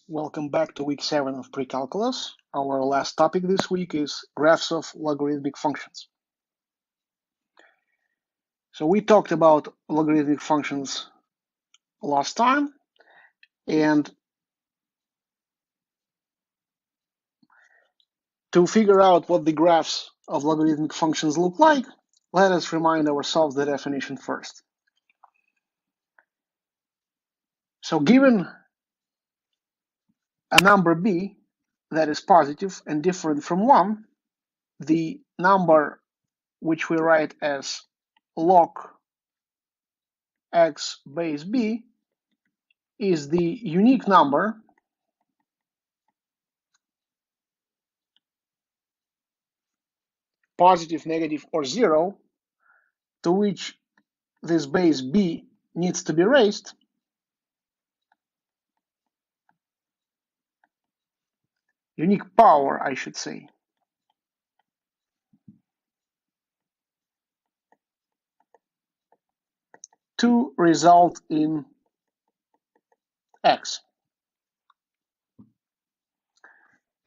Welcome back to week 7 of pre-calculus. Our last topic this week is graphs of logarithmic functions. So we talked about logarithmic functions last time, and to figure out what the graphs of logarithmic functions look like, let us remind ourselves the definition first. So given a number b that is positive and different from 1, the number which we write as log x base b is the unique number positive, negative, or 0 to which this base b needs to be raised unique power, I should say, to result in x.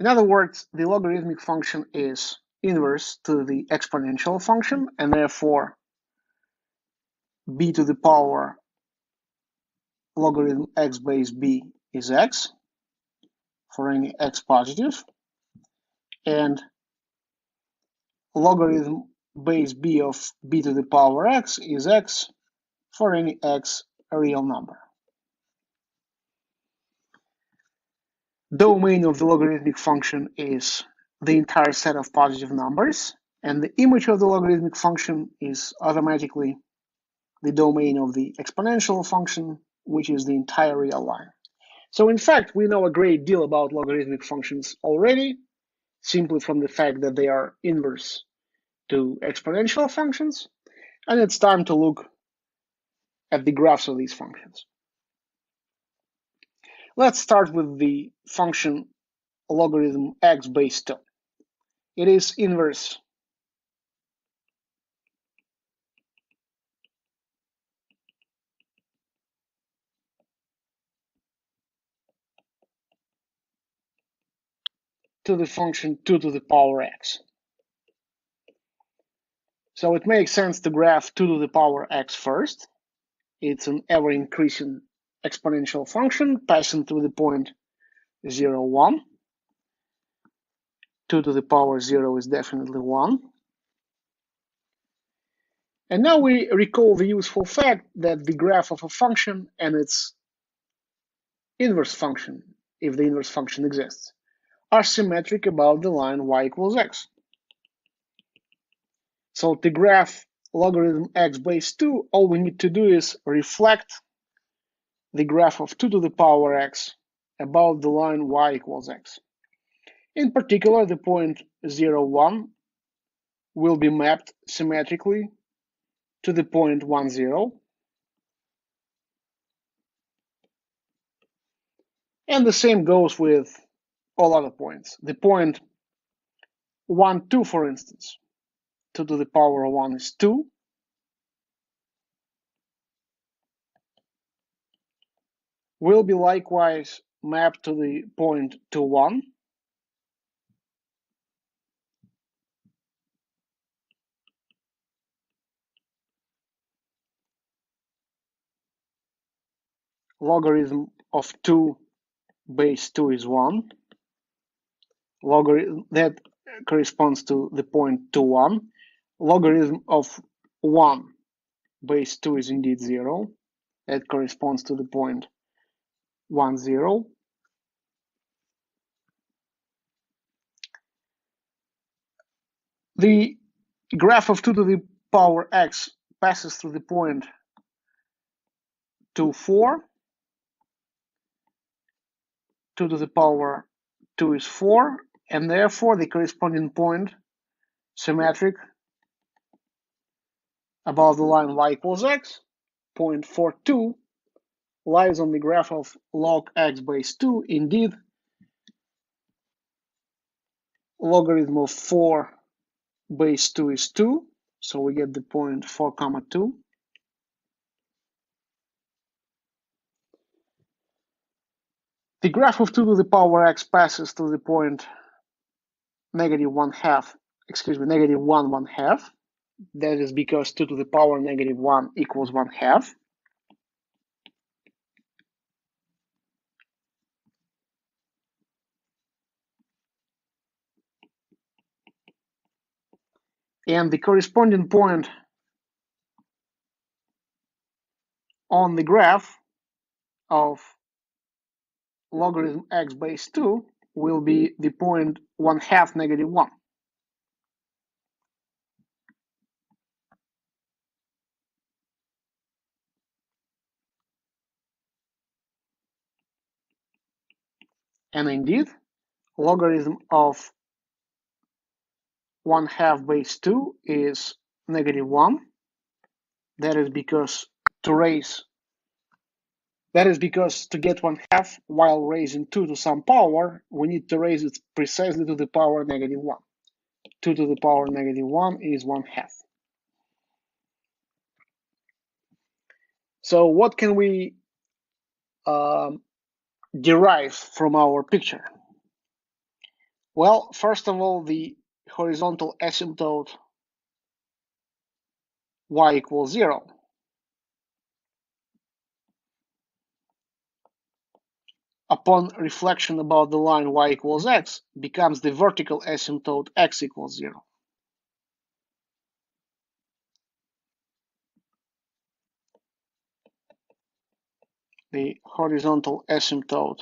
In other words, the logarithmic function is inverse to the exponential function, and therefore b to the power logarithm x base b is x for any x positive, and logarithm base b of b to the power x is x for any x real number. Domain of the logarithmic function is the entire set of positive numbers, and the image of the logarithmic function is automatically the domain of the exponential function, which is the entire real line. So in fact, we know a great deal about logarithmic functions already, simply from the fact that they are inverse to exponential functions, and it's time to look at the graphs of these functions. Let's start with the function logarithm x base 2. It is inverse to the function 2 to the power x. So it makes sense to graph 2 to the power x first. It's an ever-increasing exponential function passing through the point 0, 1. 2 to the power 0 is definitely 1. And now we recall the useful fact that the graph of a function and its inverse function, if the inverse function exists, are symmetric about the line y equals x. So to graph logarithm x base 2, all we need to do is reflect the graph of 2 to the power x about the line y equals x. In particular, the point 0, 1 will be mapped symmetrically to the point 1, 0. And the same goes with all other points. The point 1, 2, for instance, 2 to the power 1 is 2. Will be likewise mapped to the point 2, 1. Logarithm of 2 base 2 is 1. Logarithm that corresponds to the point 2, 1. Logarithm of 1 base 2 is indeed 0. That corresponds to the point 1, 0. The graph of 2 to the power x passes through the point 2, 4. 2 to the power 2 is 4, and therefore the corresponding point symmetric above the line y equals x, point 4, 2, lies on the graph of log x base 2. Indeed, logarithm of 4 base 2 is 2, so we get the point 4, 2. The graph of 2 to the power x passes to the point negative 1/2, negative 1/1/2. That is because 2 to the power negative 1 equals 1/2. And the corresponding point on the graph of logarithm x base 2 will be the point 1/2 negative 1. And indeed, logarithm of 1/2 base 2 is negative 1. That is because to get 1/2 while raising 2 to some power, we need to raise it precisely to the power negative 1. 2 to the power negative 1 is 1/2. So what can we derive from our picture? Well, first of all, the horizontal asymptote y equals 0. Upon reflection about the line y equals x, becomes the vertical asymptote x equals 0. The horizontal asymptote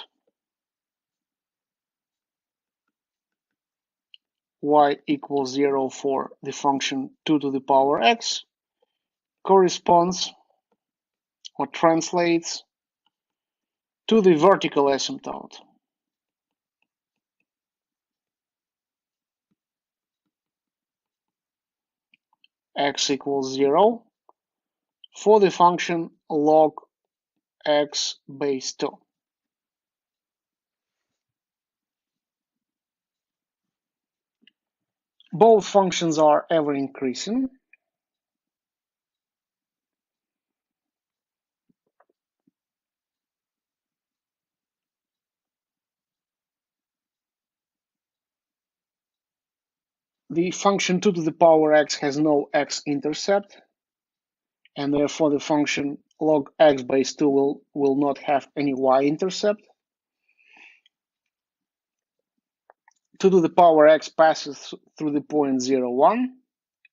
y equals 0 for the function 2 to the power x corresponds or translates to the vertical asymptote x equals 0 for the function log x base 2. Both functions are ever increasing. The function 2 to the power x has no x-intercept, and therefore the function log x base 2 will not have any y-intercept. 2 to the power x passes through the point 0, 1.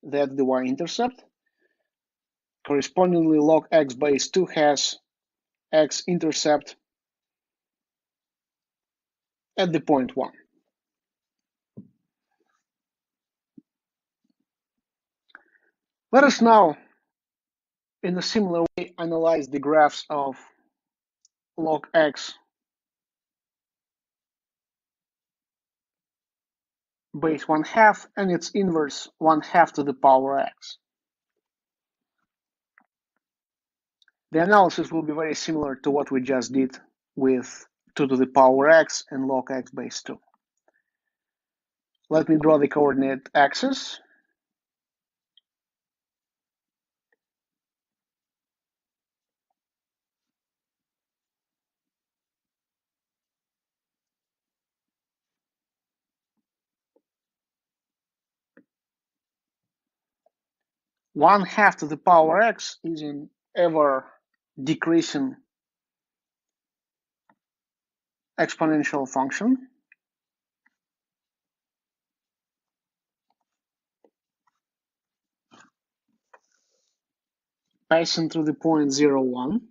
That's the y-intercept. Correspondingly, log x base 2 has x-intercept at the point 1. Let us now, in a similar way, analyze the graphs of log x base 1/2 and its inverse 1/2 to the power x. The analysis will be very similar to what we just did with 2 to the power x and log x base 2. Let me draw the coordinate axis. One-half to the power x is an ever decreasing exponential function. Passing through the point 0, 1.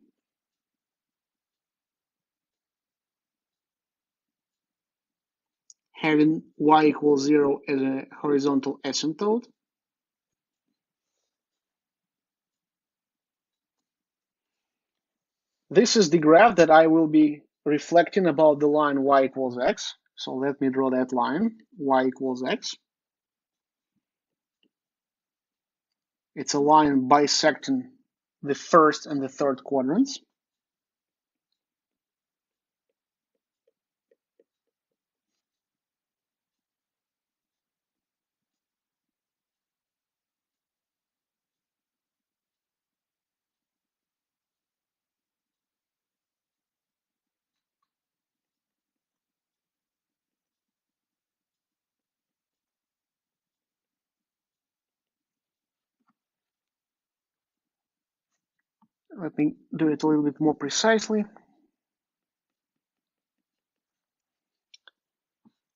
Having y equals 0 as a horizontal asymptote. This is the graph that I will be reflecting about the line y equals x. So let me draw that line, y equals x. It's a line bisecting the first and the third quadrants. Let me do it a little bit more precisely.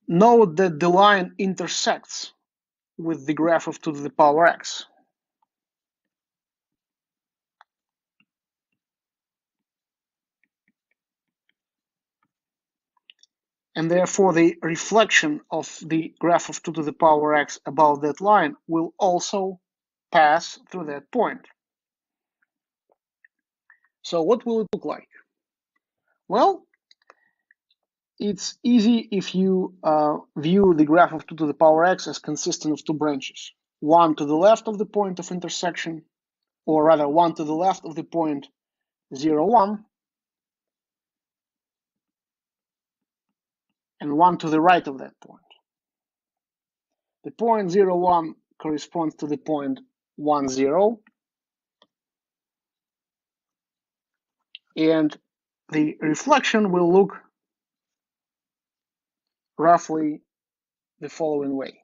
Note that the line intersects with the graph of 2 to the power x. And therefore the reflection of the graph of 2 to the power x above that line will also pass through that point. So what will it look like? Well, it's easy if you view the graph of 2 to the power x as consisting of two branches. One to the left of the point of intersection, or rather one to the left of the point 0, 1, and one to the right of that point. The point 0, 1 corresponds to the point 1, 0, and the reflection will look roughly the following way.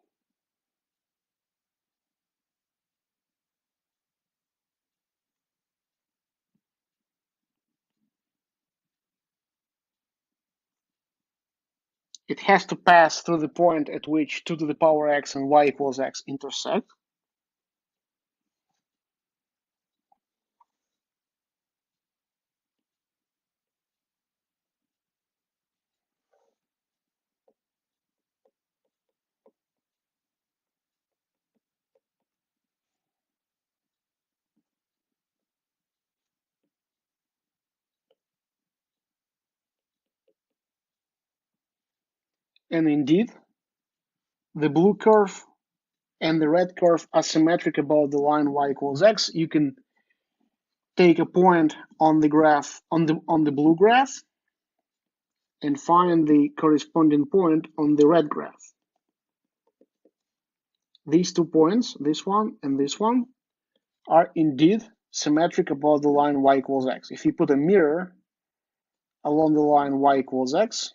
It has to pass through the point at which 2 to the power x and y equals x intersect. And indeed, the blue curve and the red curve are symmetric about the line y equals x. You can take a point on the graph, on the blue graph, and find the corresponding point on the red graph. These 2 points, this one and this one, are indeed symmetric about the line y equals x. If you put a mirror along the line y equals x,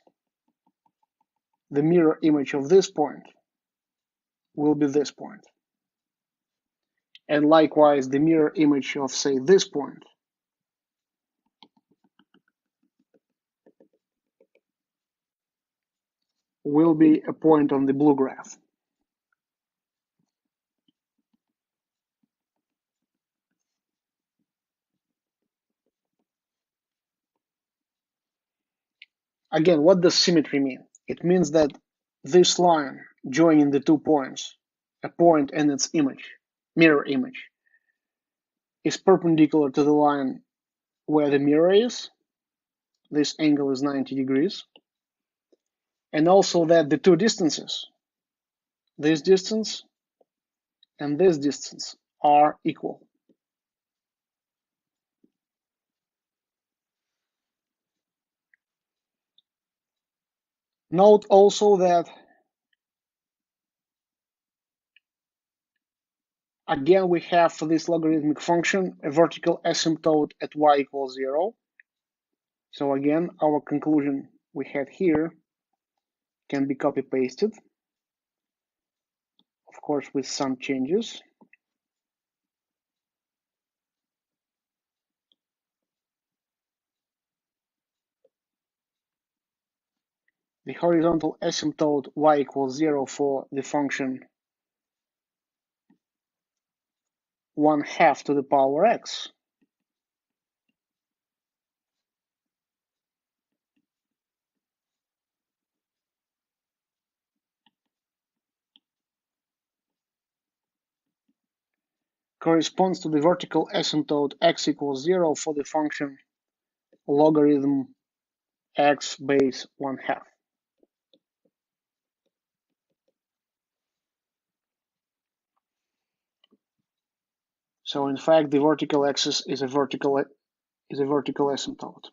the mirror image of this point will be this point. And likewise, the mirror image of, say, this point will be a point on the blue graph. Again, what does symmetry mean? It means that this line joining the 2 points, a point and its image, mirror image, is perpendicular to the line where the mirror is. This angle is 90 degrees. And also that the two distances, this distance and this distance, are equal. Note also that, again, we have for this logarithmic function a vertical asymptote at y equals 0. So again, our conclusion we had here can be copy-pasted, of course, with some changes. The horizontal asymptote y equals 0 for the function 1/2 to the power x corresponds to the vertical asymptote x equals 0 for the function logarithm x base 1/2. So in fact, the vertical axis is a vertical asymptote.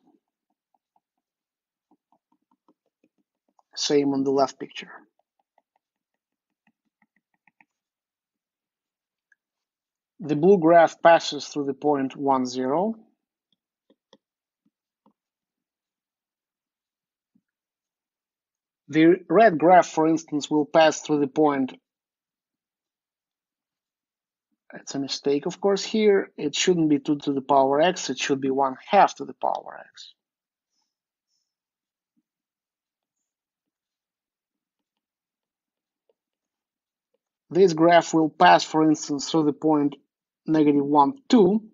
Same on the left picture. The blue graph passes through the point 1, 0. The red graph, for instance, will pass through the point It's a mistake, of course, here. It shouldn't be 2 to the power x, it should be 1/2 to the power x. This graph will pass, for instance, through the point -1, 2.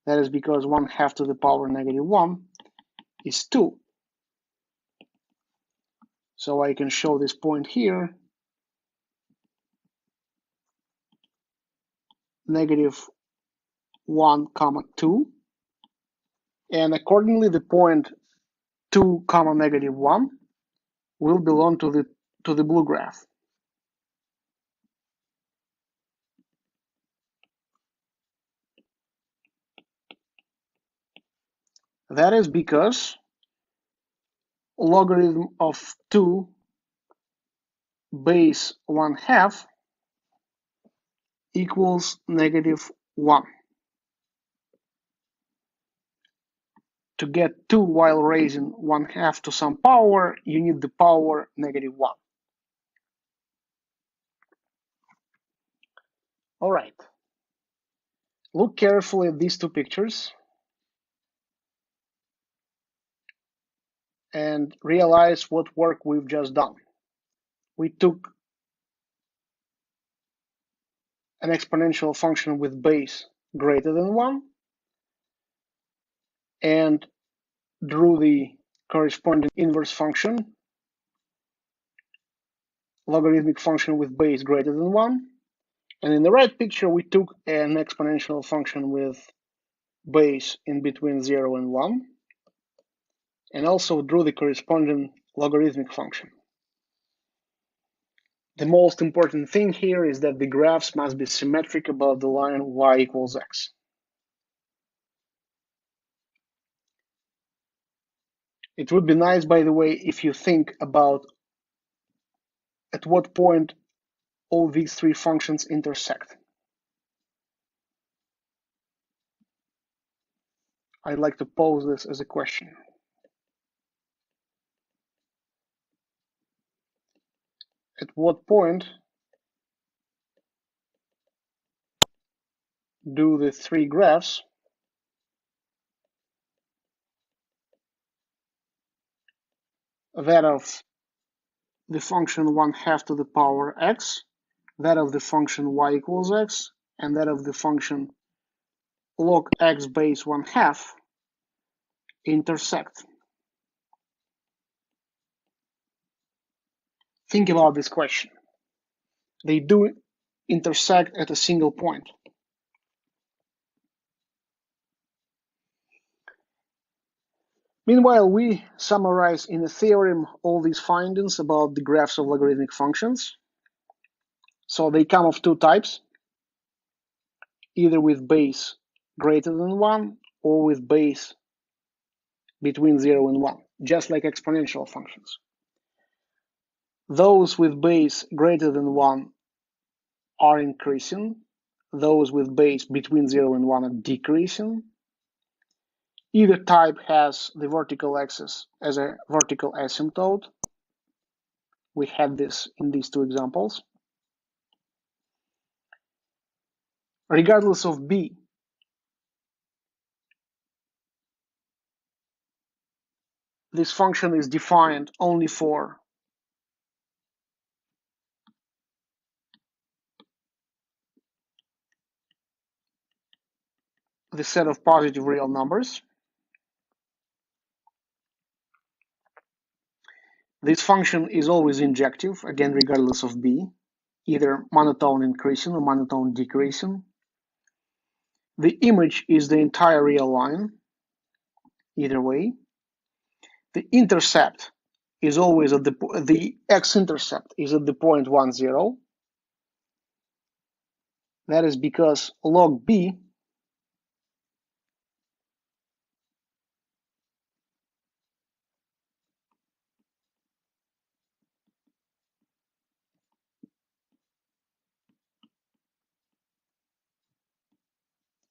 That is because 1/2 to the power -1 is 2. So I can show this point here, -1, 2. And accordingly, the point 2, -1 will belong to the blue graph. That is because logarithm of 2 base 1/2 equals -1. To get 2 while raising 1/2 to some power, you need the power -1. All right. Look carefully at these two pictures and realize what work we've just done. We took an exponential function with base greater than 1 and drew the corresponding inverse function, logarithmic function with base greater than 1. And in the right picture, we took an exponential function with base in between 0 and 1, and also drew the corresponding logarithmic function. The most important thing here is that the graphs must be symmetric about the line y equals x. It would be nice, by the way, if you think about at what point all these three functions intersect. I'd like to pose this as a question. At what point do the three graphs that of the function 1/2 to the power x, that of the function y equals x, and that of the function log x base 1/2 intersect? Think about this question. They do intersect at a single point. Meanwhile, we summarize in a theorem all these findings about the graphs of logarithmic functions. So they come of two types, either with base greater than 1 or with base between 0 and 1, just like exponential functions. Those with base greater than 1 are increasing. Those with base between 0 and 1 are decreasing. Either type has the vertical axis as a vertical asymptote. We had this in these two examples. Regardless of b, this function is defined only for the set of positive real numbers. This function is always injective, again, regardless of b, either monotone increasing or monotone decreasing. The image is the entire real line, either way. The intercept is always at the x-intercept is at the point 1, 0. That is because log b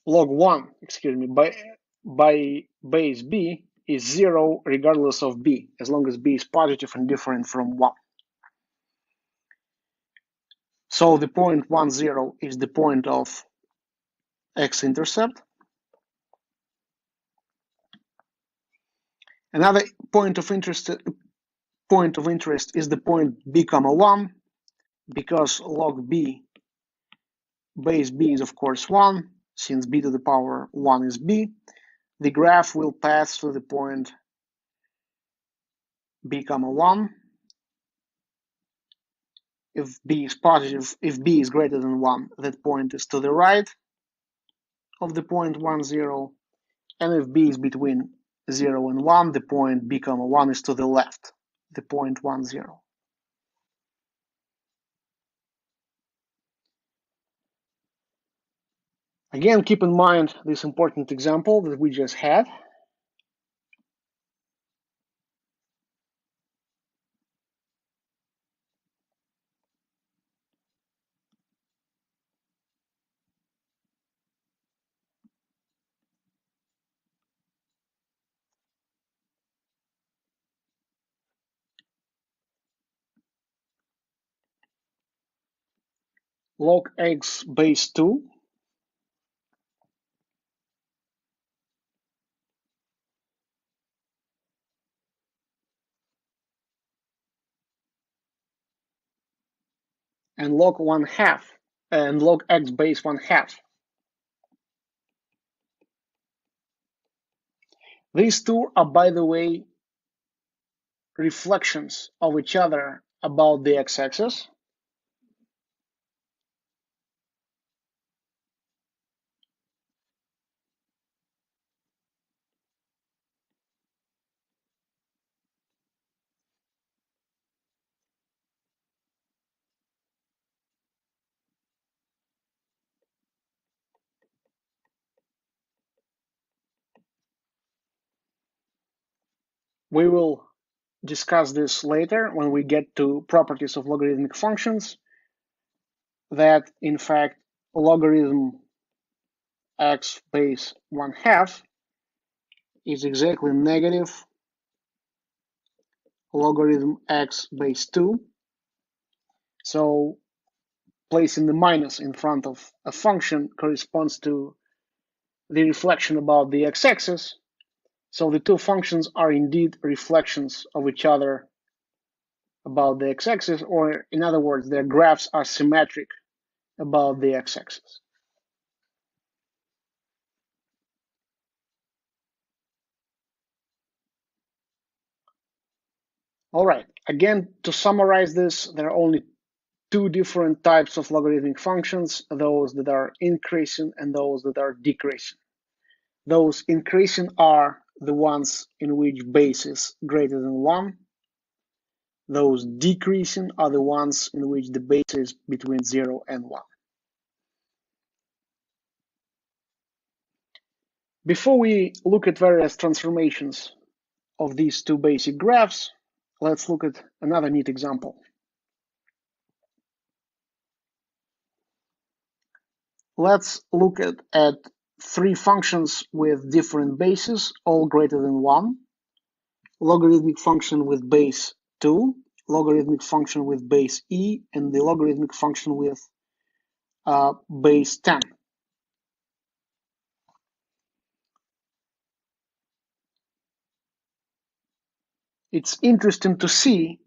log 1, excuse me, by base b is 0 regardless of b, as long as b is positive and different from 1. So the point 1, 0 is the point of x-intercept. Another point of interest is the point b comma 1, because log b base b is of course 1, since b to the power 1 is b. The graph will pass through the point b comma 1. If b is positive, if b is greater than 1, that point is to the right of the point 1, 0. And if b is between 0 and 1, the point b comma 1 is to the left, the point 1, 0. Again, keep in mind this important example that we just had. Log x base 2 and log 1/2 and log x base 1/2. These two are, by the way, reflections of each other about the x-axis. We will discuss this later when we get to properties of logarithmic functions, that in fact logarithm x base 1/2 is exactly negative logarithm x base 2. So placing the minus in front of a function corresponds to the reflection about the x-axis. So the two functions are indeed reflections of each other about the x-axis, or in other words, their graphs are symmetric about the x-axis. All right, again, to summarize this, there are only two different types of logarithmic functions, those that are increasing and those that are decreasing. Those increasing are the ones in which base is greater than 1. Those decreasing are the ones in which the base is between 0 and 1. Before we look at various transformations of these two basic graphs, let's look at another neat example. Let's look at three functions with different bases, all greater than 1. Logarithmic function with base 2, logarithmic function with base e, and the logarithmic function with base 10. It's interesting to see,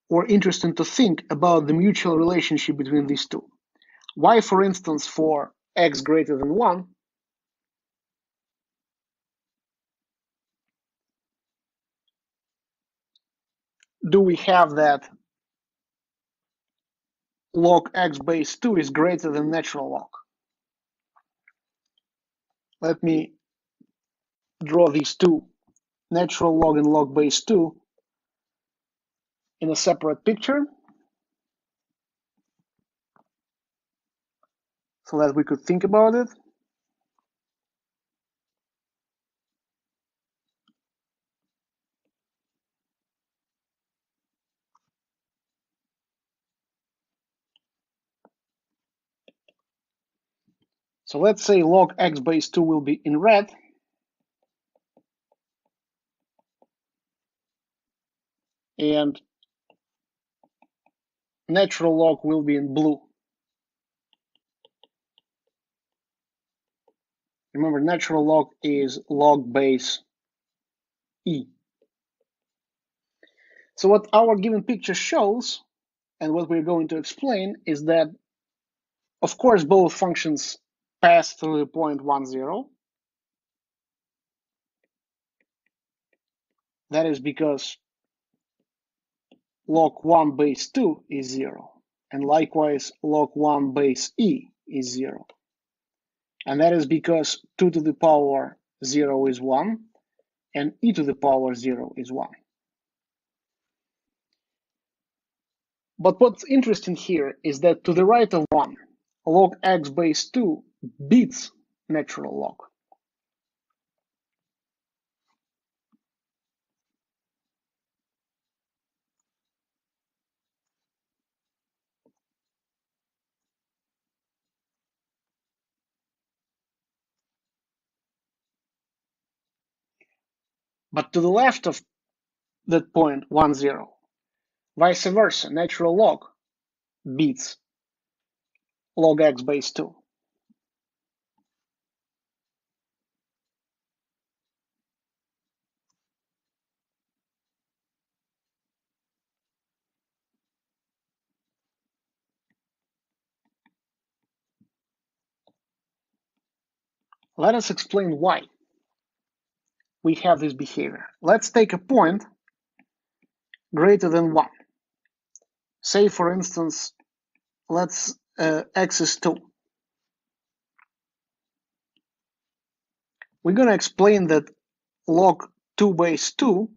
or interesting to think about the mutual relationship between these two. Why, for instance, for x greater than 1, do we have that log x base 2 is greater than natural log? Let me draw these two, natural log and log base 2, in a separate picture so that we could think about it. So let's say log x base 2 will be in red, and natural log will be in blue. Remember, natural log is log base e. So what our given picture shows, and what we're going to explain, is that, of course, both functions pass through the point 1, 0. That is because log 1 base 2 is 0, and likewise log 1 base e is 0. And that is because 2 to the power 0 is 1, and e to the power 0 is 1. But what's interesting here is that to the right of 1, log x base 2 beats natural log. But to the left of that point 1, 0, vice versa, natural log beats log x base 2. Let us explain why we have this behavior. Let's take a point greater than 1. Say, for instance, let's x is 2. We're going to explain that log 2 base 2,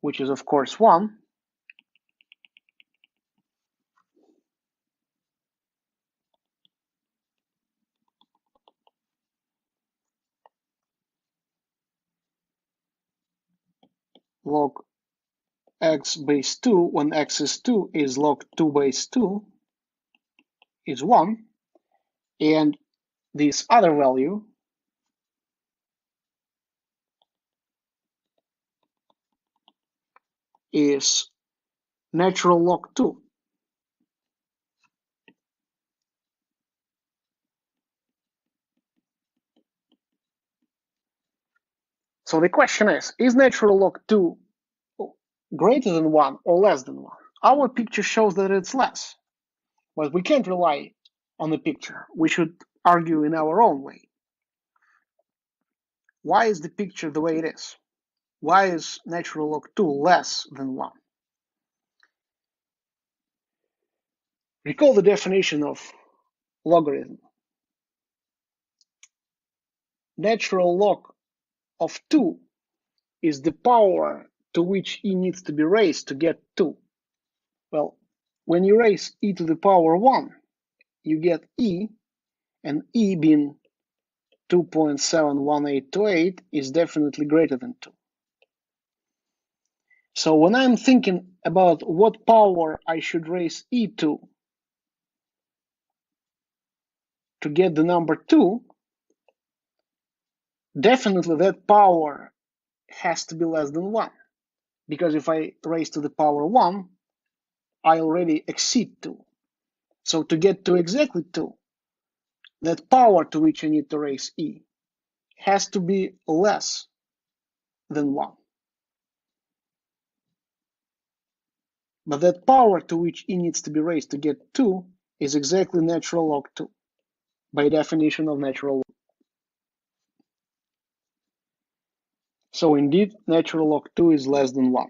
which is of course 1, log x base 2 when x is 2 is log 2 base 2 is 1, and this other value is natural log 2. So the question is natural log 2 greater than 1 or less than 1? Our picture shows that it's less, but we can't rely on the picture. We should argue in our own way. Why is the picture the way it is? Why is natural log 2 less than 1? Recall the definition of logarithm. Natural log of 2 is the power to which e needs to be raised to get 2. Well, when you raise e to the power 1, you get e, and e being 2.71828 is definitely greater than 2. So when I'm thinking about what power I should raise e to get the number 2, definitely that power has to be less than 1. Because if I raise to the power 1, I already exceed 2. So to get to exactly 2, that power to which I need to raise e has to be less than 1. But that power to which e needs to be raised to get 2 is exactly natural log 2, by definition of natural log. So indeed, natural log 2 is less than 1.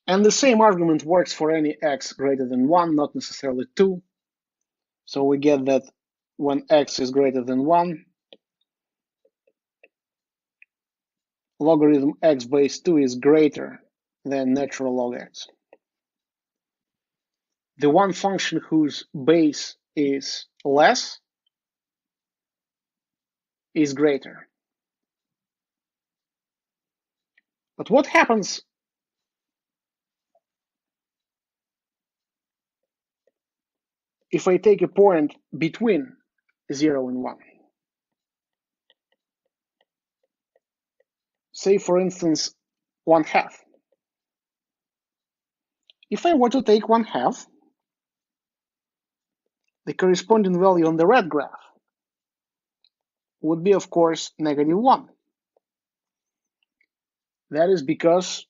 And the same argument works for any x greater than 1, not necessarily 2. So we get that when x is greater than 1, logarithm x base 2 is greater than natural log x. The one function whose base is less is greater. But what happens if I take a point between 0 and 1? say for instance 1/2. If I were to take 1/2, the corresponding value on the red graph would be, of course, -1. That is because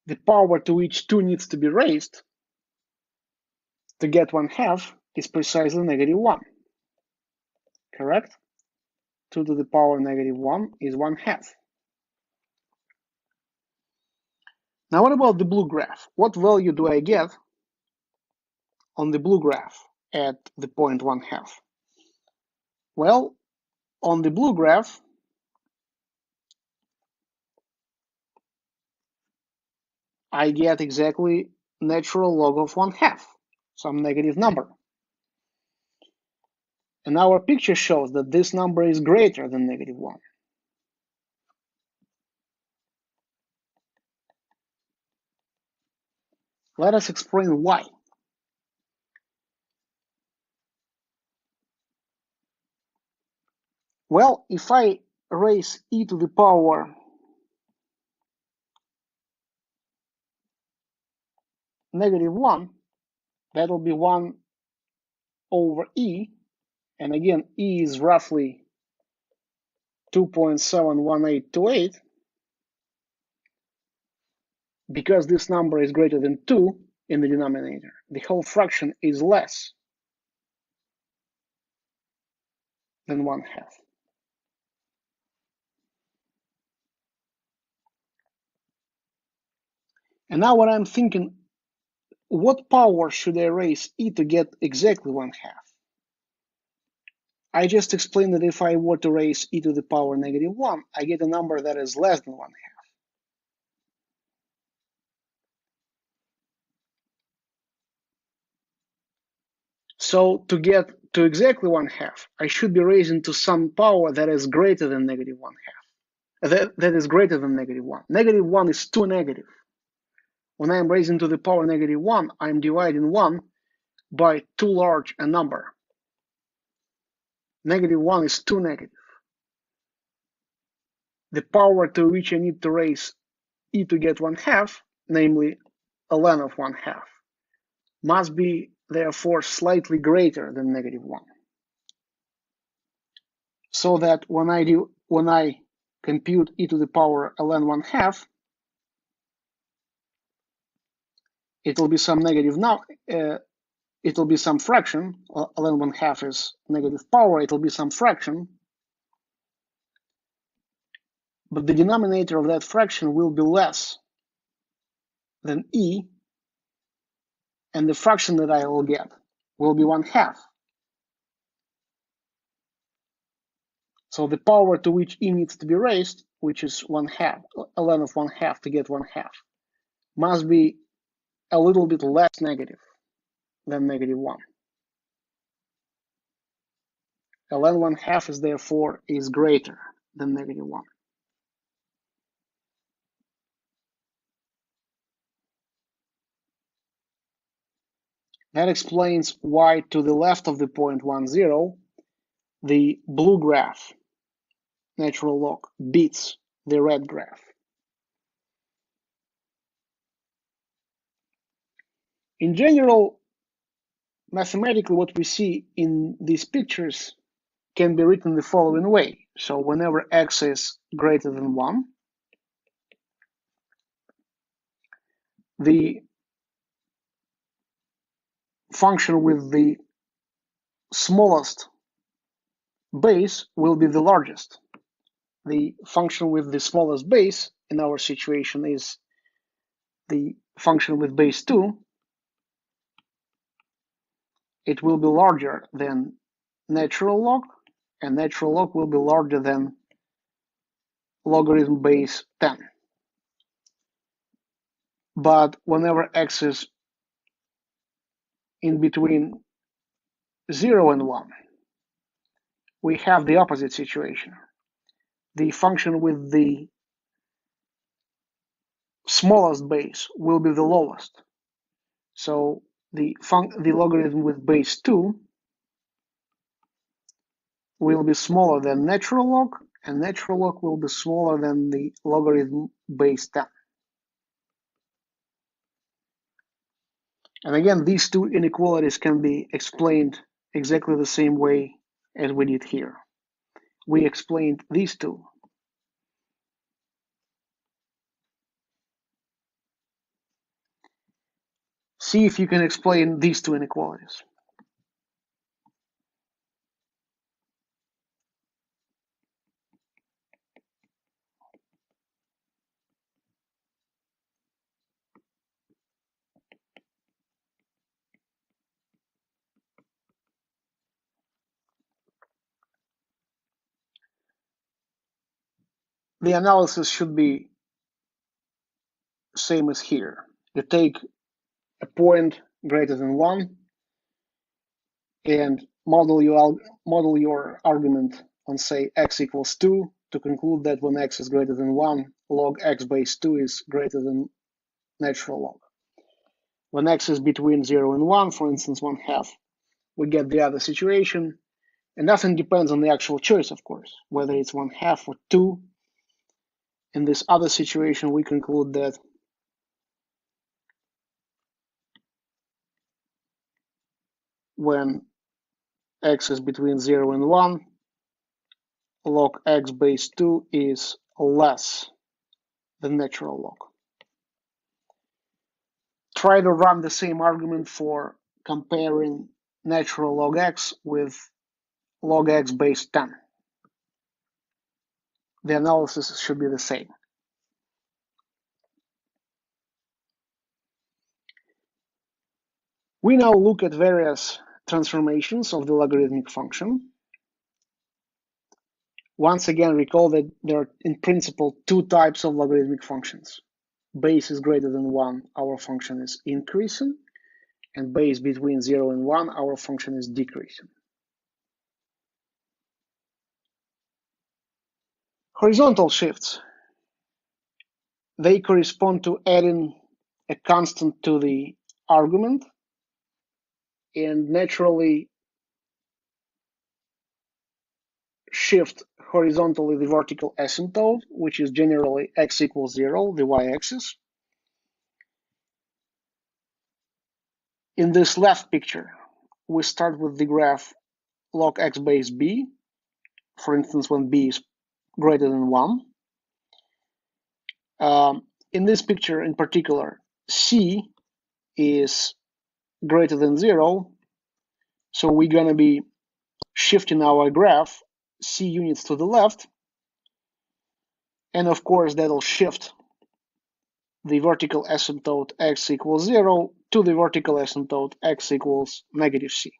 the power to which 2 needs to be raised to get 1/2 is precisely -1, correct? 2 to the power -1 is 1/2. Now what about the blue graph? What value do I get on the blue graph at the point 1/2? Well, on the blue graph, I get exactly natural log of 1/2, some negative number. And our picture shows that this number is greater than -1. Let us explain why. Well, if I raise e to the power -1, that will be 1 over e, and again, e is roughly 2.71828. Because this number is greater than 2 in the denominator, the whole fraction is less than 1/2. And now what I'm thinking, what power should I raise e to get exactly 1/2? I just explained that if I were to raise e to the power -1, I get a number that is less than 1/2. So to get to exactly 1/2, I should be raising to some power that is greater than -1/2. That is greater than -1. -1 is too negative. When I'm raising to the power -1, I'm dividing 1 by too large a number. -1 is too negative. The power to which I need to raise e to get 1/2, namely ln of 1/2, must be therefore slightly greater than -1. So that when I compute e to the power ln 1/2, it will be some negative now. It will be some fraction. Ln 1/2 is negative power. It will be some fraction. But the denominator of that fraction will be less than e, and the fraction that I will get will be 1/2. So the power to which e needs to be raised, which is 1/2, ln of 1/2 to get 1/2, must be a little bit less negative than -1. Ln 1/2 is therefore is greater than -1. That explains why to the left of the point 1, 0, the blue graph, natural log, beats the red graph. In general, mathematically, what we see in these pictures can be written the following way. So whenever x is greater than 1, the function with the smallest base will be the largest. The function with the smallest base in our situation is the function with base 2. It will be larger than natural log, and natural log will be larger than logarithm base 10. But whenever x is in between 0 and 1, we have the opposite situation. The function with the smallest base will be the lowest. So the logarithm with base 2 will be smaller than natural log, and natural log will be smaller than the logarithm base 10. And again, these two inequalities can be explained exactly the same way as we did here. We explained these two. See if you can explain these two inequalities. The analysis should be same as here. You take a point greater than 1 and model your argument on, say, x equals 2 to conclude that when x is greater than 1, log x base 2 is greater than natural log. When x is between 0 and 1, for instance, 1/2, we get the other situation. And nothing depends on the actual choice, of course, whether it's 1/2 or 2. In this other situation, we conclude that when x is between 0 and 1, log x base 2 is less than natural log. Try to run the same argument for comparing natural log x with log x base 10. The analysis should be the same. We now look at various transformations of the logarithmic function. Once again, recall that there are in principle two types of logarithmic functions. Base is greater than 1, our function is increasing, and base between 0 and 1, our function is decreasing. Horizontal shifts, they correspond to adding a constant to the argument and naturally shift horizontally the vertical asymptote, which is generally x equals 0, the y-axis. In this left picture, we start with the graph log x base b, for instance, when b is greater than 1. In this picture in particular, c is greater than 0, so we're going to be shifting our graph c units to the left, and of course that'll shift the vertical asymptote x equals 0 to the vertical asymptote x equals negative c.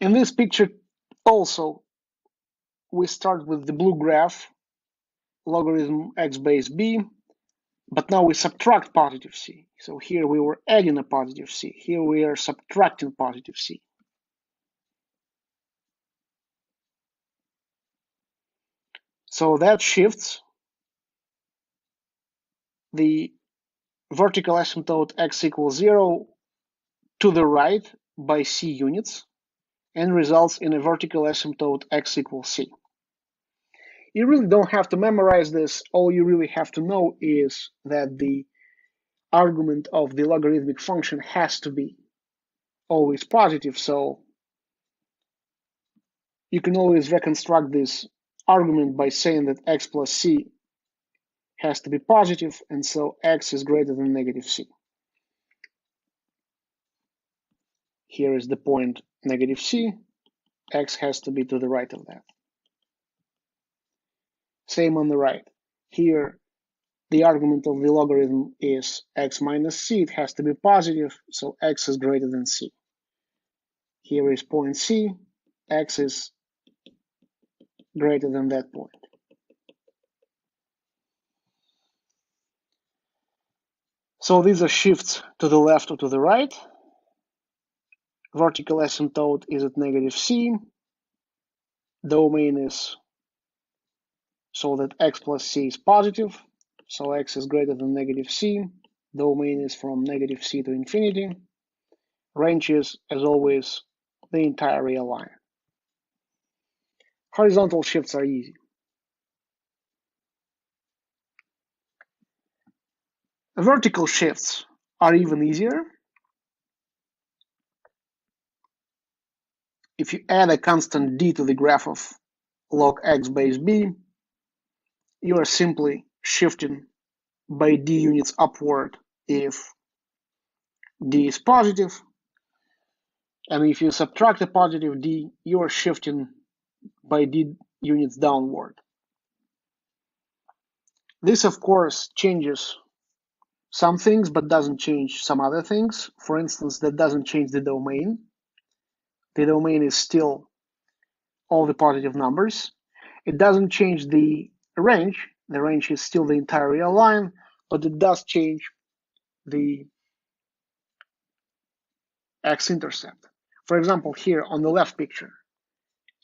In this picture also, we start with the blue graph, logarithm x base b, but now we subtract positive c. So here we were adding a positive c. Here we are subtracting positive c. So that shifts the vertical asymptote x equals 0 to the right by c units and results in a vertical asymptote x equals c. You really don't have to memorize this. All you really have to know is that the argument of the logarithmic function has to be always positive, so you can always reconstruct this argument by saying that x plus c has to be positive, and so x is greater than negative c. Here is the point negative c, x has to be to the right of that. Same on the right. Here, the argument of the logarithm is x minus c, it has to be positive, so x is greater than c. Here is point c, x is greater than that point. So these are shifts to the left or to the right. vertical asymptote is at -c. Domain is so that x plus c is positive. So x is greater than -c. Domain is from -c to infinity. Range is, as always, the entire real line. Horizontal shifts are easy. Vertical shifts are even easier. If you add a constant d to the graph of log x base b, you are simply shifting by d units upward if d is positive, and if you subtract a positive d, you are shifting by d units downward. This, of course, changes some things, but doesn't change some other things. For instance, that doesn't change the domain. The domain is still all the positive numbers. It doesn't change the range. The range is still the entire real line, but it does change the x-intercept. For example, here on the left picture,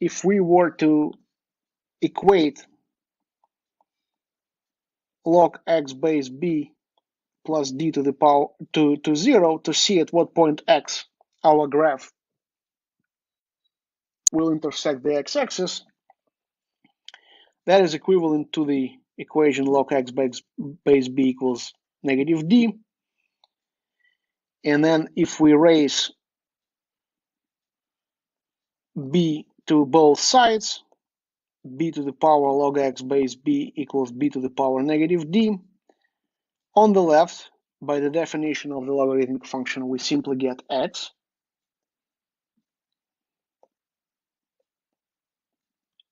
if we were to equate log x base b plus d to the power to 0 to see at what point x our graph will intersect the x-axis, that is equivalent to the equation log x base b equals -d. And then if we raise b to both sides, b to the power log x base b equals b to the power -d. On the left, by the definition of the logarithmic function, we simply get x.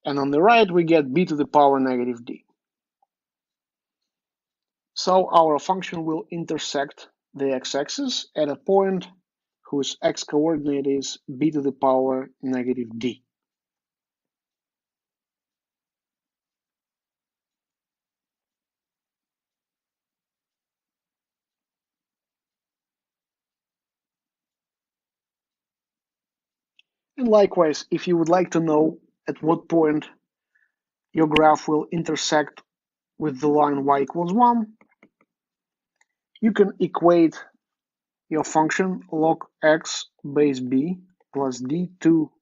And on the right, we get b to the power -d. So our function will intersect the x-axis at a point whose x-coordinate is b to the power -d. And likewise, if you would like to know at what point your graph will intersect with the line y equals 1, you can equate your function log x base b plus d to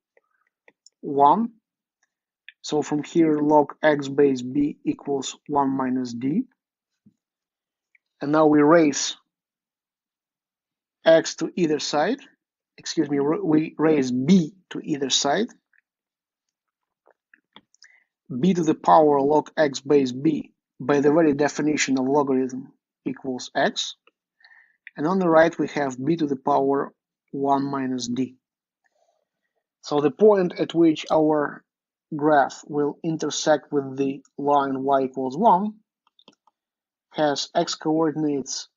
1. So from here, log x base b equals 1 minus d. And now we raise x to either side. Excuse me, we raise b to either side. B to the power log x base b, by the very definition of logarithm, equals x. And on the right, we have b to the power 1 minus d. So the point at which our graph will intersect with the line y equals 1 has x coordinates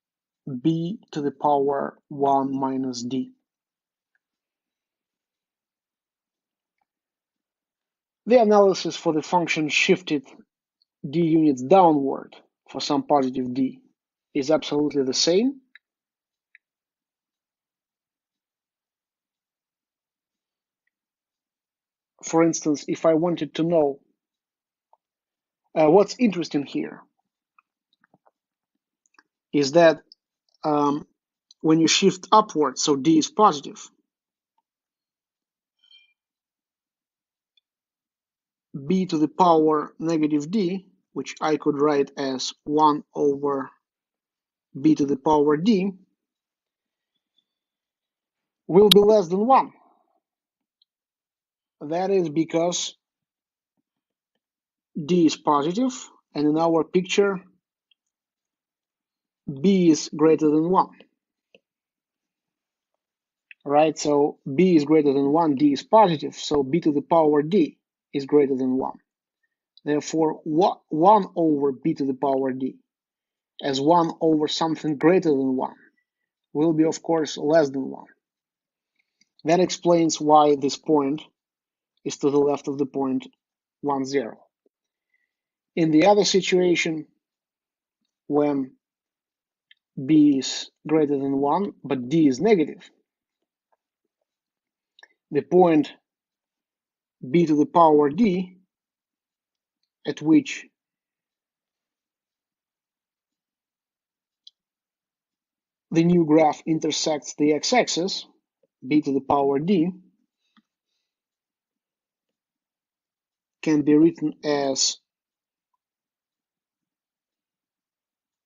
b to the power 1 minus d. The analysis for the function shifted d units downward for some positive d is absolutely the same. For instance, if I wanted to know what's interesting here is that when you shift upward, so d is positive, b to the power -d, which I could write as 1 over b to the power d, will be less than 1. That is because d is positive, and in our picture, b is greater than 1. Right, so b is greater than 1, d is positive, so b to the power d is greater than 1. Therefore, 1 over b to the power d as 1 over something greater than 1 will be, of course, less than 1. That explains why this point is to the left of the point 1, 0. In the other situation, when b is greater than 1, but d is negative, the point b to the power d at which the new graph intersects the x-axis, b to the power d, can be written as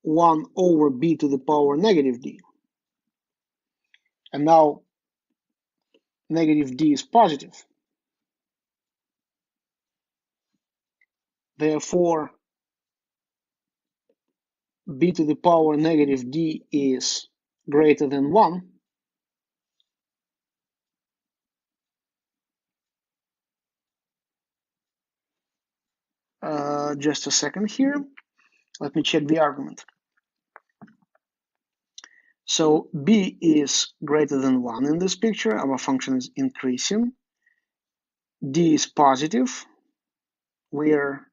1 over b to the power negative d. And now negative d is positive. Therefore, b to the power negative d is greater than 1. Just a second here. Let me check the argument. So b is greater than 1 in this picture. Our function is increasing. D is positive. We're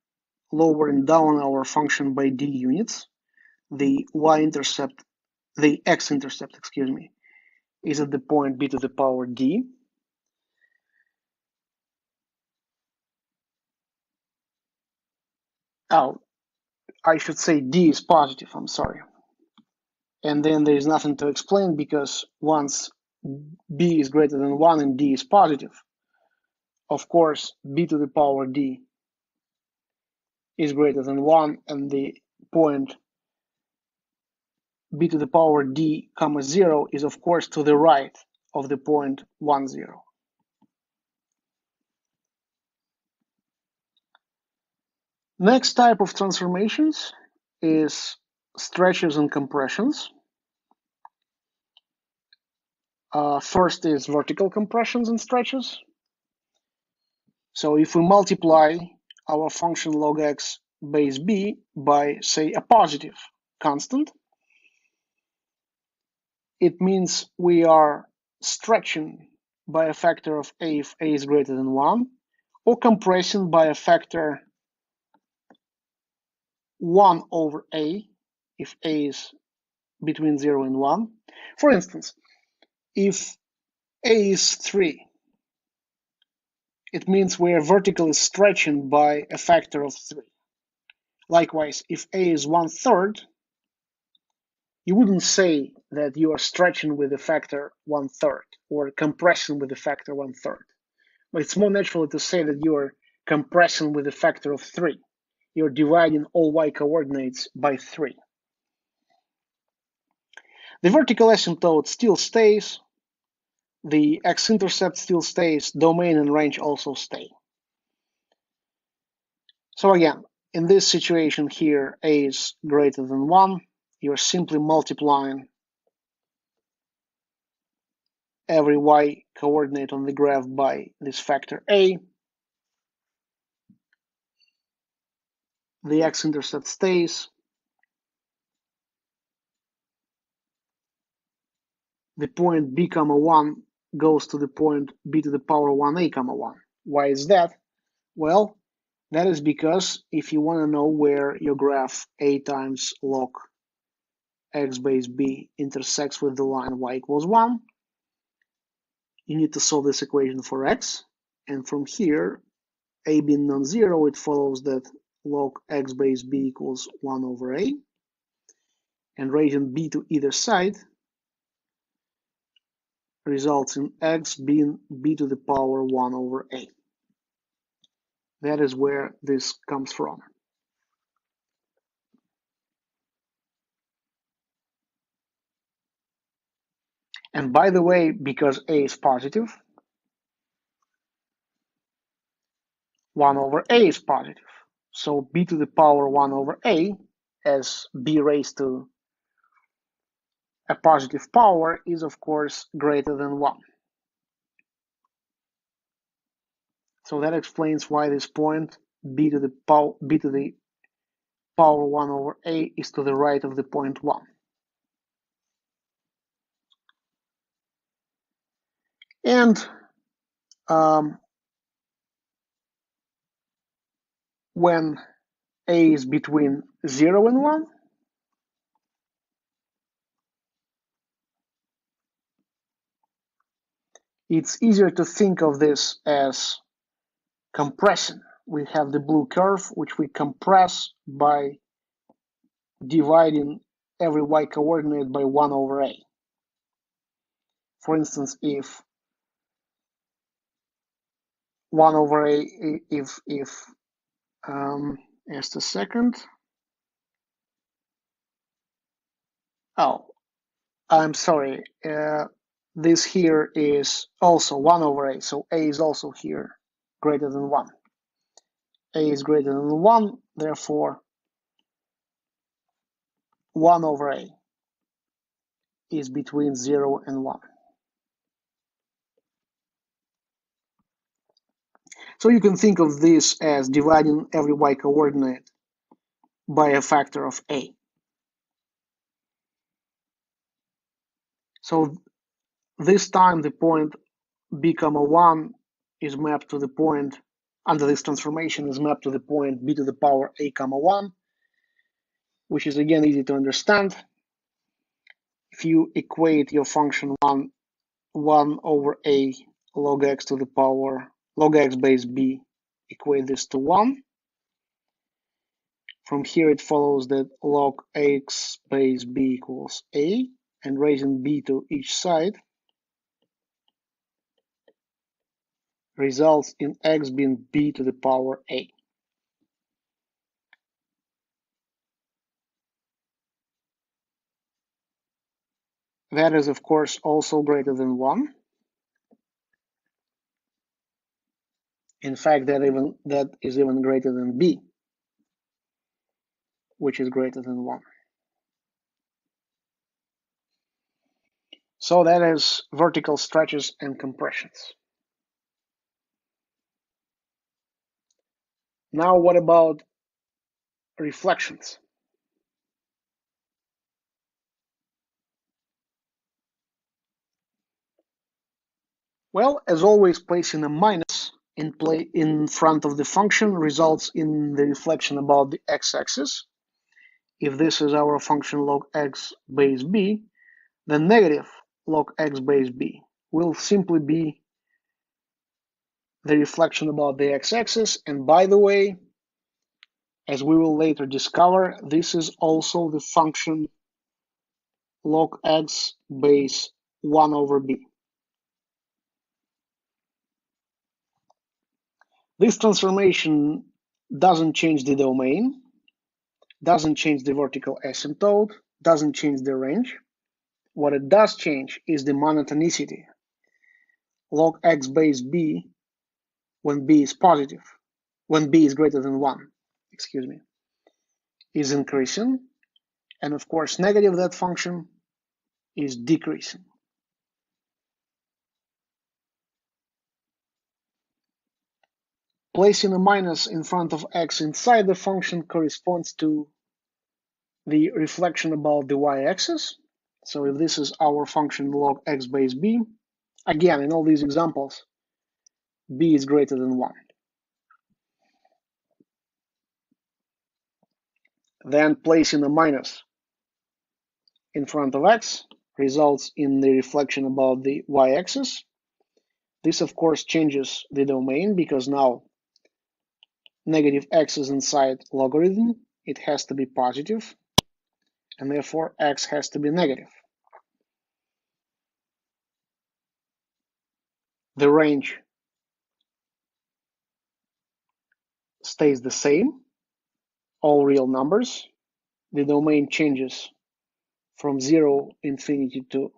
lowering down our function by d units. The y-intercept, the x-intercept, excuse me, is at the point b to the power d. Oh, I should say d is positive, I'm sorry. And then there is nothing to explain because once b is greater than 1 and d is positive, of course, b to the power d is greater than 1 and the point b to the power d comma 0 is of course to the right of the point 1, 0. Next type of transformations is stretches and compressions. First is vertical compressions and stretches. So if we multiply our function log x base b by, say, a positive constant, it means we are stretching by a factor of a if a is greater than 1, or compressing by a factor 1 over a if a is between 0 and 1. For instance, if a is 3, it means we are vertically stretching by a factor of 3. Likewise, if a is 1/3, you wouldn't say that you are stretching with a factor 1/3 or compressing with a factor 1/3. But it's more natural to say that you are compressing with a factor of 3. You're dividing all y coordinates by 3. The vertical asymptote still stays. The x-intercept still stays. Domain and range also stay. So again, in this situation here, a is greater than 1. You're simply multiplying every y coordinate on the graph by this factor a. The x-intercept stays. The point b comma 1 goes to the point b to the power 1a comma 1. Why is that? Well, that is because if you want to know where your graph a times log x base b intersects with the line y equals 1, you need to solve this equation for x. And from here, a being non-zero, it follows that log x base b equals 1 over a. And raising b to either side results in x being b to the power 1 over a. That is where this comes from. And by the way, because a is positive, 1 over a is positive. So b to the power 1 over a, as b raised to a positive power, is of course greater than 1. So that explains why this point b to the power 1 over a is to the right of the point 1. And when a is between 0 and 1, it's easier to think of this as compression. We have the blue curve, which we compress by dividing every y coordinate by 1 over a. For instance, if 1 over a, just a second. Oh, I'm sorry. This here is also 1 over a, so a is also here greater than 1. A is greater than 1, therefore 1 over a is between 0 and 1. So you can think of this as dividing every y coordinate by a factor of a. So this time the point b comma 1 is mapped to the point, under this transformation is mapped to the point b to the power a comma 1, which is again easy to understand. If you equate your function 1 over a log x to the power log x base b, equate this to 1. From here it follows that log x base b equals a, and raising b to each side results in x being b to the power a. That is, of course, also greater than 1. In fact, that is even greater than b, which is greater than 1. So that is vertical stretches and compressions. Now what about reflections? Well, as always, placing a minus in front of the function results in the reflection about the x-axis. If this is our function log x base b, then negative log x base b will simply be the reflection about the x-axis. And by the way, as we will later discover, this is also the function log x base 1 over b. This transformation doesn't change the domain, doesn't change the vertical asymptote, doesn't change the range. What it does change is the monotonicity. Log x base b when b is positive, when b is greater than 1, is increasing. And of course, negative that function is decreasing. Placing a minus in front of x inside the function corresponds to the reflection about the y-axis. So if this is our function log x base b, again, in all these examples, b is greater than 1. Then placing a minus in front of x results in the reflection about the y-axis. This, of course, changes the domain because now negative x is inside logarithm. It has to be positive, and therefore x has to be negative. The range stays the same, all real numbers. The domain changes from 0 infinity to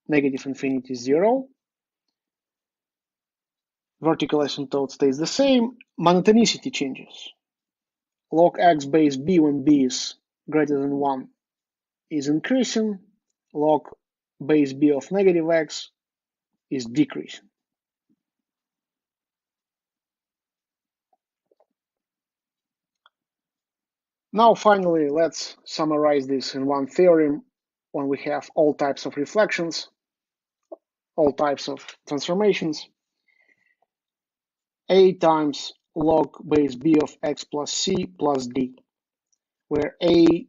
negative infinity 0. Vertical asymptote stays the same. Monotonicity changes. Log x base b when b is greater than 1 is increasing. Log base b of negative x is decreasing. Now, finally, let's summarize this in one theorem when we have all types of reflections, all types of transformations. A times log base b of x plus c plus d, where a,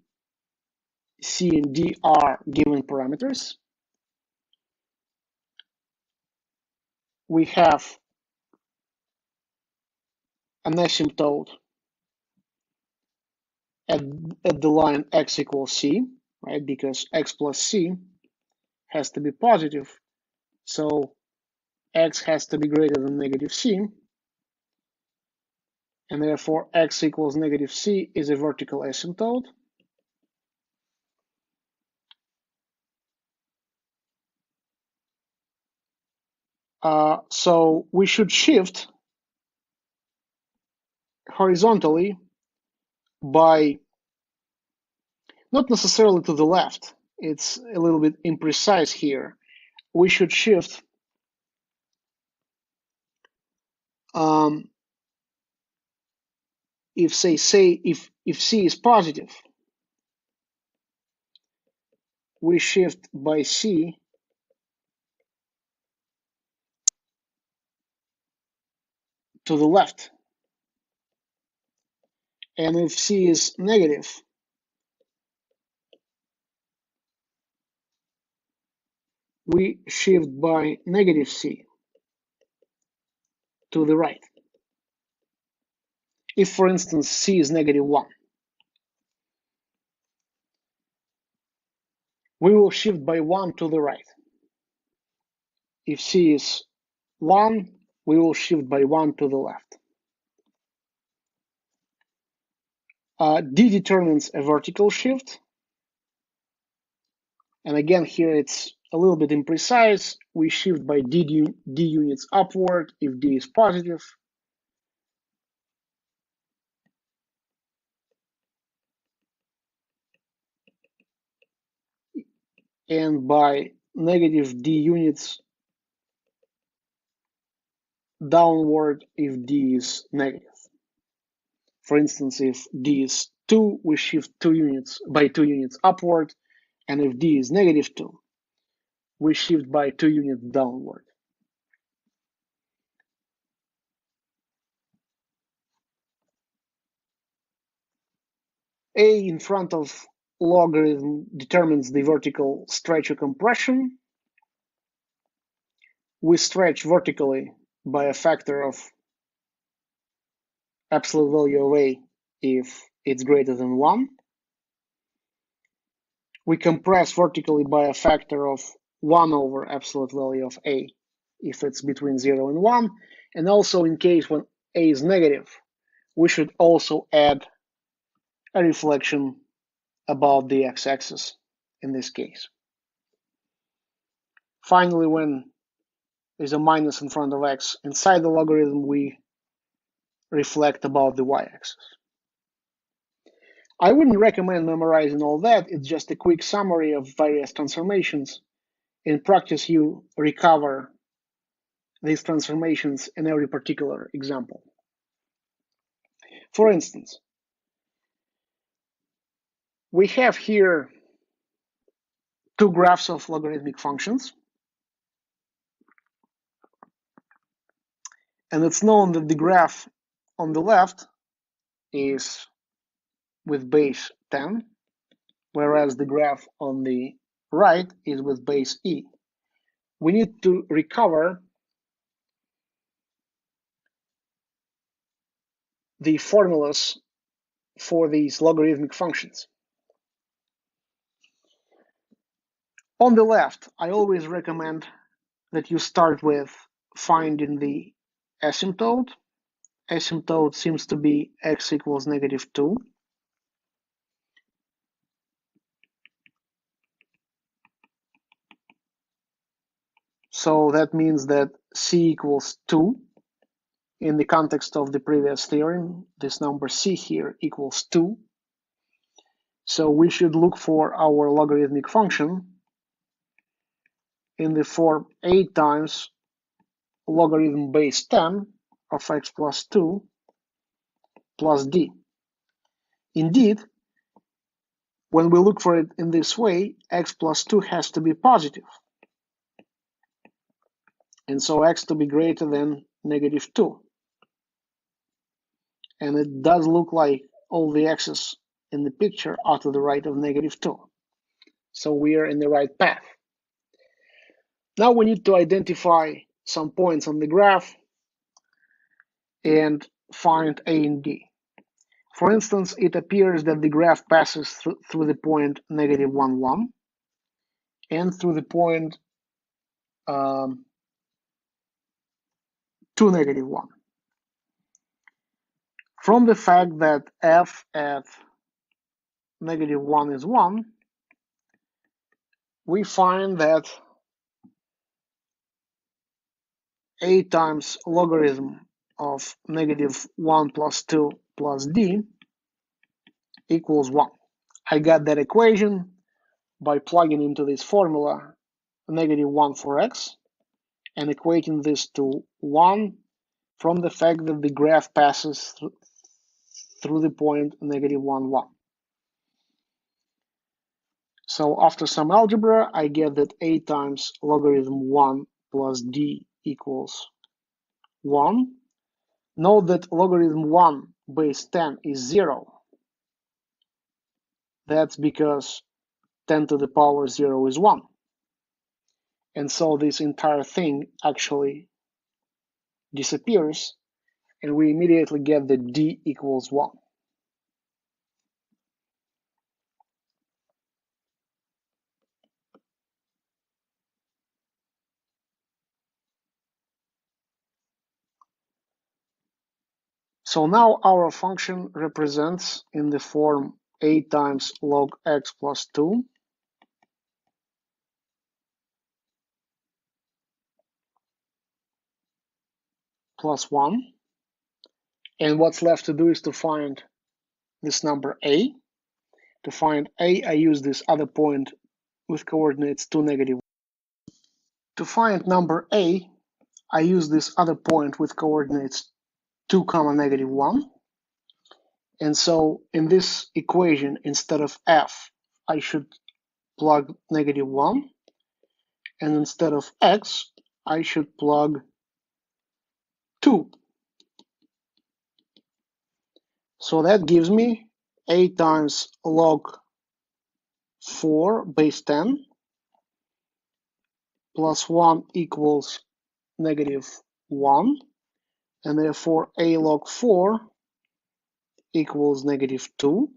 c, and d are given parameters. we have an asymptote at the line x equals c, right? Because x plus c has to be positive, so x has to be greater than negative c, and therefore x equals negative c is a vertical asymptote. So we should shift horizontally by not necessarily to the left. It's a little bit imprecise here. We should shift if C is positive, we shift by C to the left. And if C is negative, we shift by negative C to the right. If, for instance, C is negative 1, we will shift by 1 to the right. If C is 1, we will shift by 1 to the left. D determines a vertical shift. And again, here it's a little bit imprecise. We shift by D units upward if D is positive. And by negative D units downward if D is negative. For instance, if D is 2, we shift 2 units by 2 units upward, and if D is negative 2, we shift by 2 units downward. A in front of logarithm determines the vertical stretch or compression. We stretch vertically by a factor of absolute value of A if it's greater than 1. We compress vertically by a factor of 1 over absolute value of A if it's between 0 and 1. And also in case when A is negative, we should also add a reflection about the x-axis in this case. Finally, when there's a minus in front of x inside the logarithm, we reflect about the y-axis. I wouldn't recommend memorizing all that. It's just a quick summary of various transformations. In practice, you recover these transformations in every particular example. For instance, we have here two graphs of logarithmic functions. And it's known that the graph on the left is with base 10, whereas the graph on the right is with base e. We need to recover the formulas for these logarithmic functions. On the left, I always recommend that you start with finding the asymptote. Asymptote seems to be x equals negative 2. So that means that c equals 2. In the context of the previous theorem, this number c here equals 2. So we should look for our logarithmic function in the form 8 times logarithm base 10 of x plus 2 plus d. Indeed, when we look for it in this way, x plus 2 has to be positive. And so x to be greater than negative 2. And it does look like all the x's in the picture are to the right of negative 2. So we are in the right path. Now we need to identify some points on the graph and find A and D. For instance, it appears that the graph passes through the point -1, 1 and through the point 2, -1. From the fact that f at -1 is 1, we find that a times logarithm of -1 plus 2 plus d equals 1. I got that equation by plugging into this formula -1 for x and equating this to 1 from the fact that the graph passes through the point -1, 1. So after some algebra, I get that a times logarithm 1 plus d equals 1. Note that logarithm 1 base 10 is 0. That's because 10 to the power 0 is 1. And so this entire thing actually disappears, and we immediately get that d equals 1. So now our function represents in the form a times log x plus 2 plus 1. And what's left to do is to find this number a. To find a, I use this other point with coordinates 2, -1. To find number a, I use this other point with coordinates 2, -1. And so in this equation, instead of f, I should plug -1. And instead of x, I should plug 2. So that gives me a times log 4 base 10 plus 1 equals -1. And therefore a log 4 equals -2.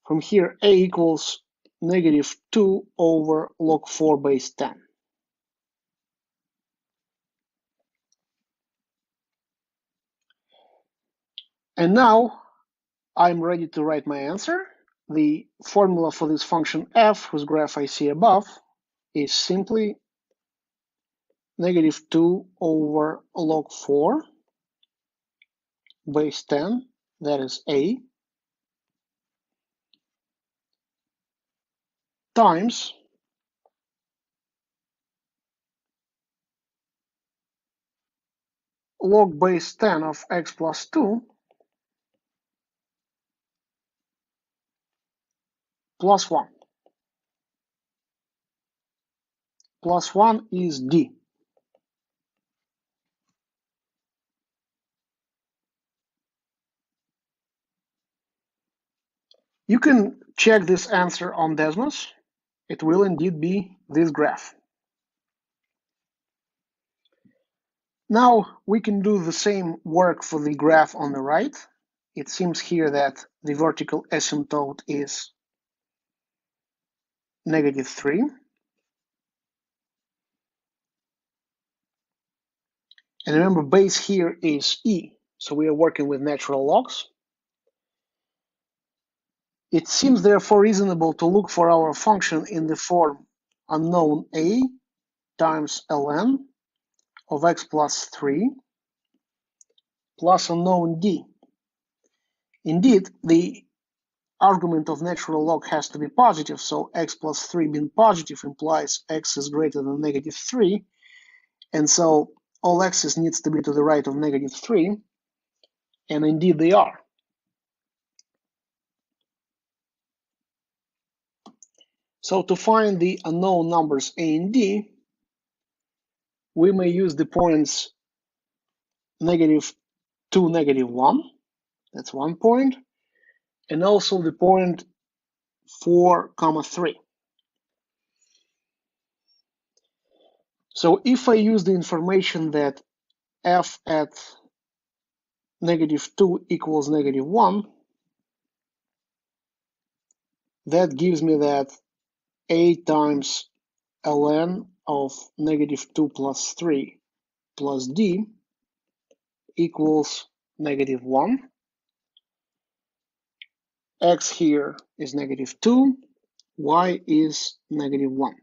From here, a equals -2 over log 4 base 10. And now I'm ready to write my answer. The formula for this function f, whose graph I see above, is simply -2 over log 4 base 10, that is a, times log base 10 of x plus 2 plus 1. Plus 1 is d. You can check this answer on Desmos. It will indeed be this graph. Now we can do the same work for the graph on the right. It seems here that the vertical asymptote is -3. And remember, base here is e, so we are working with natural logs. It seems therefore reasonable to look for our function in the form unknown a times ln of x plus 3 plus unknown d. Indeed, the argument of natural log has to be positive, so x plus 3 being positive implies x is greater than -3, and so all x's needs to be to the right of -3, and indeed they are. So to find the unknown numbers a and d, we may use the points -2, -1, that's one point, and also the point 4, 3. So if I use the information that f at -2 equals -1, that gives me that a times ln of -2 plus 3 plus d equals -1. X here is -2, y is -1.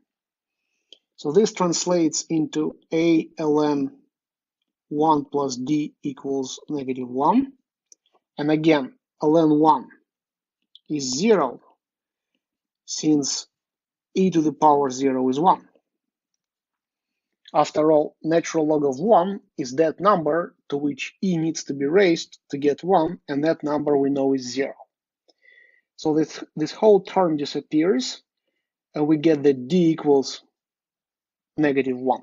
So this translates into a ln 1 plus d equals -1. And again, ln 1 is 0, since e to the power 0 is 1. After all, natural log of 1 is that number to which e needs to be raised to get 1, and that number we know is 0. So this whole term disappears, and we get that d equals -1.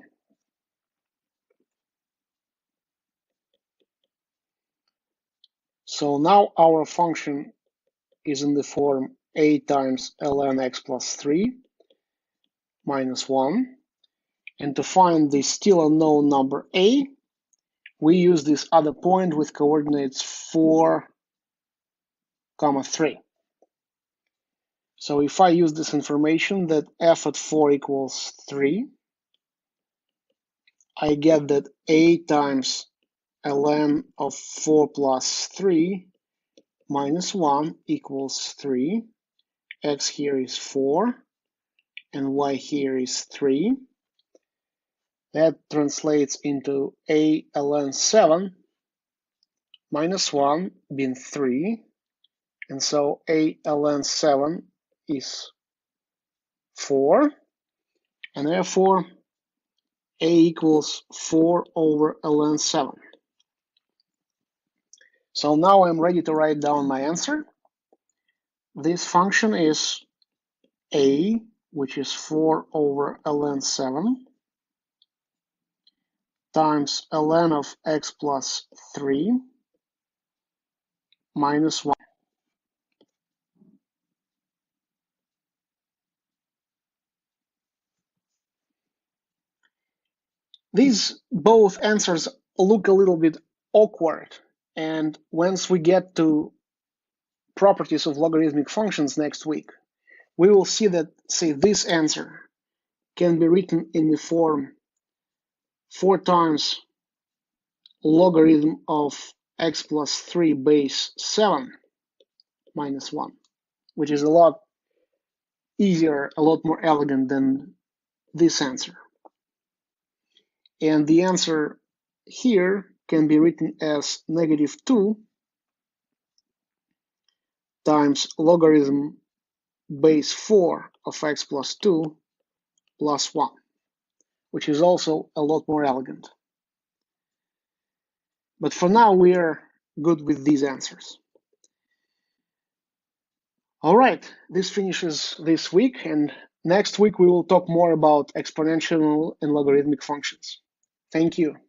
So now our function is in the form a times ln x plus 3 minus 1. And to find the still unknown number a, we use this other point with coordinates 4, 3. So if I use this information that f at 4 equals 3, I get that a times ln of 4 plus 3 minus 1 equals 3. X here is 4, and y here is 3. That translates into a ln 7 minus 1 being 3. And so a ln 7 is 4. And therefore, a equals 4 over ln 7. So now I'm ready to write down my answer. This function is a, which is 4 over ln 7, times ln of x plus 3 minus 1. These both answers look a little bit awkward, and once we get to properties of logarithmic functions next week, we will see that, say, this answer can be written in the form 4 times logarithm of x plus 3 base 7 minus 1, which is a lot easier, a lot more elegant than this answer. And the answer here can be written as -2 times logarithm base 4 of x plus 2 plus 1, which is also a lot more elegant. But for now, we are good with these answers. All right, this finishes this week, and next week we will talk more about exponential and logarithmic functions. Thank you.